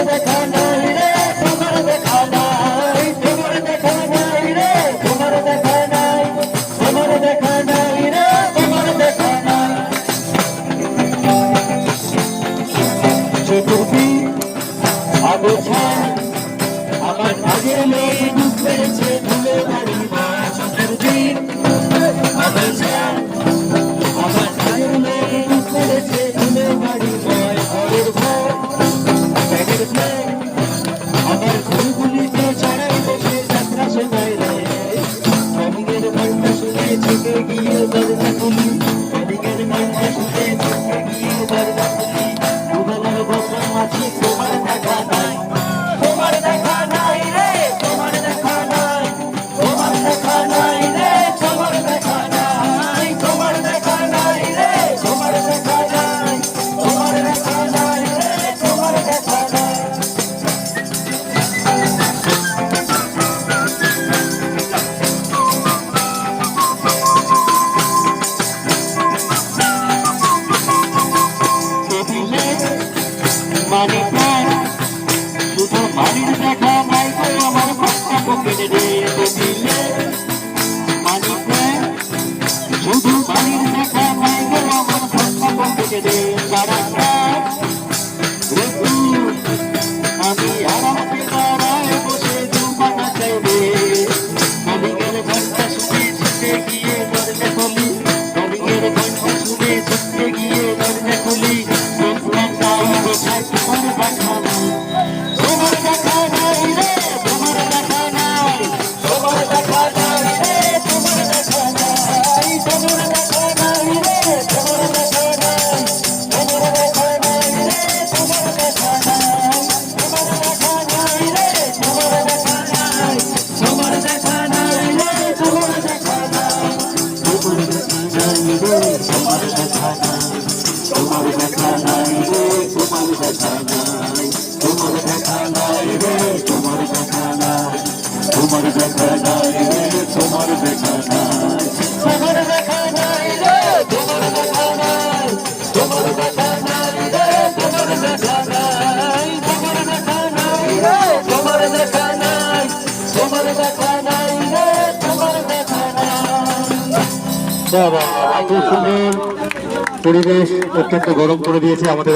দেখা নাই রে তোমার দেখা নাই তোমার দেখা নাই রে তোমার দেখা নাই তোমার দেখা নাই রে তোমার দেখা নাই চতুর্থী অবস্থান আমার ভাগের মেয়ে ডুব পেয়েছে ধুলে বাড়ি মা চতুর্থী অবস্থান আমার ভাগের মেয়ে ডুব পেয়েছে ধুলে বাড়ি ময় ঘরের ঘর ব্যাগের ব্যাগ আমার ঘুরগুলিতে চড়াই বসে যাত্রা শোনায় রে কলিগের ঘন্টা শুনে থেকে গিয়ে দরজা খুলি কলিগের ঘন্টা শুনে থেকে গিয়ে দরজা খুলি দুবেলার বসা মাছি তোমার দেখা নাই তোমার দেখা নাই রে তোমার দেখা নাই তোমার দেখা নাই রে তোমার দেখা নাই তোমার দেখা নাই রে তোমার দেখা নাই তোমার দেখা নাই রে তোমার দেখা নাই মানে প্রাণ শুধু মানির দেখা নাই গো আমার ভক্তা পকেটে রে দিলে মানে প্রাণ শুধু মানির দেখা নাই গো আমার ভক্তা পকেটে রে যারা আমি আরামে দাঁড়ায় বসে জুমানা চাইবে কলিগের ঘন্টা শুনে ছুটে গিয়ে দরজা খুলি কলিগের ঘন্টা শুনে ছুটে গিয়ে দরজা খুলি তোমার দেখা নাই রে তোমার দেখা নাই তোমার দেখা নাই রে তোমার দেখা নাই তোমার দেখা নাই রে তোমার দেখা নাই তোমার দেখা নাই রে তোমার দেখা নাই তোমার দেখা নাই রে তোমার দেখা নাই তোমার দেখা নাই রে তোমার দেখা নাই তোমার দেখা নাই রে তোমার দেখা নাই তোমার দেখা নাই রে তোমার দেখা নাই তোমার দেখা নাই রে তোমার দেখা নাই তোমার দেখা নাই রে তোমার দেখা নাই তোমার দেখা নাই রে তোমার দেখা নাই তোমার দেখা নাই রে তোমার দেখা নাই তোমার দেখা নাই রে তোমার দেখা নাই তোমার দেখা নাই রে তোমার দেখা নাই বাবা, এত সুন্দর পরিবেশ অত্যন্ত গরম করে দিয়েছে আমাদের।